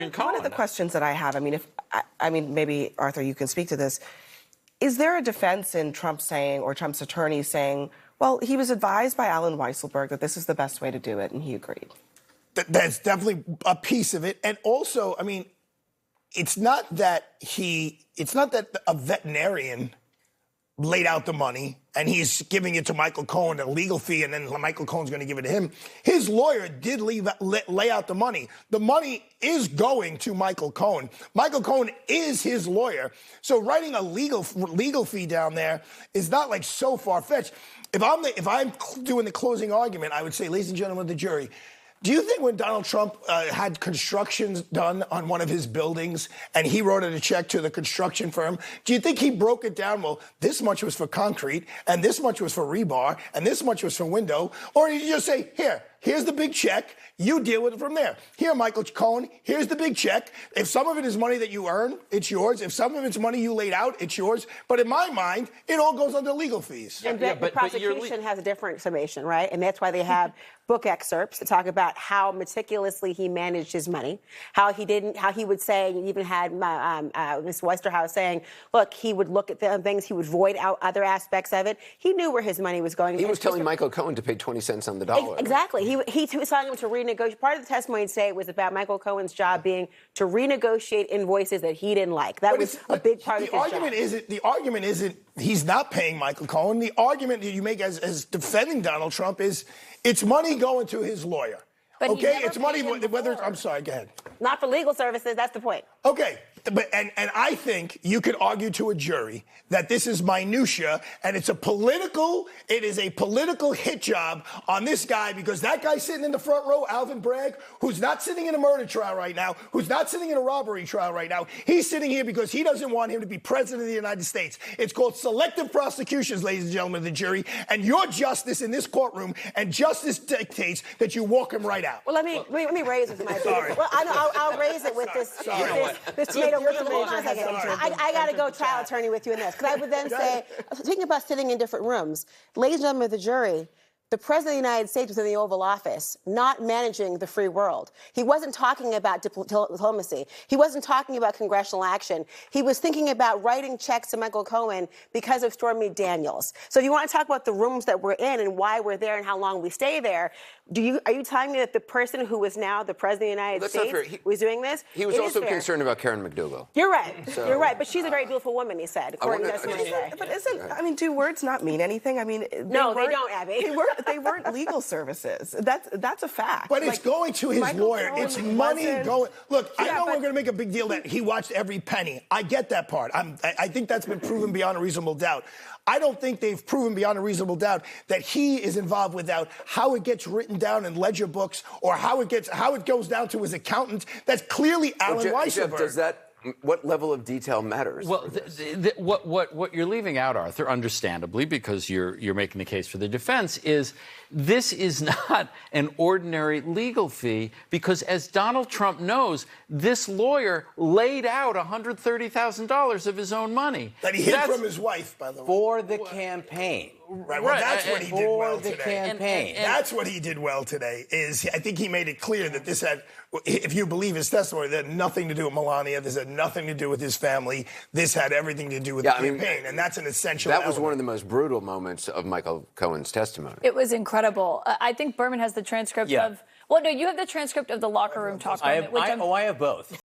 One of the questions that I have, I mean, maybe, Arthur, you can speak to this. Is there a defense in Trump saying, or Trump's attorney saying, well, he was advised by Alan Weisselberg that this is the best way to do it, and he agreed? That's definitely a piece of it. And also, I mean, it's not that a veterinarian laid out the money and he's giving it to Michael Cohen, a legal fee, and then Michael Cohen's going to give it to him. His lawyer did lay out the money. The money is going to Michael Cohen. Michael Cohen is his lawyer. So writing a legal fee down there is not like so far-fetched. If I'm doing the closing argument, I would say, ladies and gentlemen of the jury, do you think when Donald Trump had constructions done on one of his buildings and he wrote a check to the construction firm, do you think he broke it down? Well, this much was for concrete and this much was for rebar and this much was for window? Or did you just say, here's the big check. You deal with it from there. Here, Michael Cohen, here's the big check. If some of it is money that you earn, it's yours. If some of it's money you laid out, it's yours. But in my mind, it all goes under legal fees. And the prosecution has a different summation, right? And that's why they have book excerpts to talk about how meticulously he managed his money, how he would say, he even had Ms. Westerhouse saying, look, he would look at the things, he would void out other aspects of it. He knew where his money was going. He was telling Michael Cohen to pay 20 cents on the dollar. Exactly. He was telling him to renegotiate. Part of the testimony today was about Michael Cohen's job being to renegotiate invoices that he didn't like. That was a big part of his job. The argument isn't he's not paying Michael Cohen. The argument that you make as defending Donald Trump is it's money going to his lawyer. But okay, it's money whether I'm sorry, go ahead. Not for legal services, that's the point. Okay. But and I think you could argue to a jury that this is minutia and it is a political hit job on this guy because that guy sitting in the front row, Alvin Bragg, who's not sitting in a murder trial right now, who's not sitting in a robbery trial right now, he's sitting here because he doesn't want him to be president of the United States. It's called selective prosecutions, ladies and gentlemen of the jury, and your justice in this courtroom and justice dictates that you walk him right out. Well, let me raise it with my Sorry. Well, I'll raise it with this tomato. Hold on a second. I got to go trial attorney with you in this. Because I would then say, thinking about sitting in different rooms, ladies and gentlemen of the jury, the President of the United States was in the Oval Office, not managing the free world. He wasn't talking about diplomacy. He wasn't talking about congressional action. He was thinking about writing checks to Michael Cohen because of Stormy Daniels. So if you want to talk about the rooms that we're in and why we're there and how long we stay there, are you telling me that the person who is now the President of the United States was doing this? He was also concerned about Karen McDougal. You're right. You're right. But she's a very beautiful woman, he said, according to testimony today. But do words not mean anything? No, they don't, Abby. They weren't legal services. That's a fact. But it's going to his lawyer. It's money going. Look, I know we're going to make a big deal that he watched every penny. I get that part. I think that's been proven beyond a reasonable doubt. I don't think they've proven beyond a reasonable doubt that he is involved without how it gets written down in ledger books or how it goes down to his accountant. That's clearly Alan Weisselberg. What level of detail matters? Well, what you're leaving out, Arthur, understandably, because you're making the case for the defense, is this is not an ordinary legal fee because, as Donald Trump knows, this lawyer laid out $130,000 of his own money. That he hid from his wife, by the way. For the campaign. Right. Well, that's what he did well today. Campaign. That's what he did well today. I think he made it clear that this had, if you believe his testimony, that had nothing to do with Melania. This had nothing to do with his family. This had everything to do with the campaign, and that's an essential. That was one of the most brutal moments of Michael Cohen's testimony. It was incredible. I think Berman has the transcript of. Well, no, you have the transcript of the locker room talk. I have both.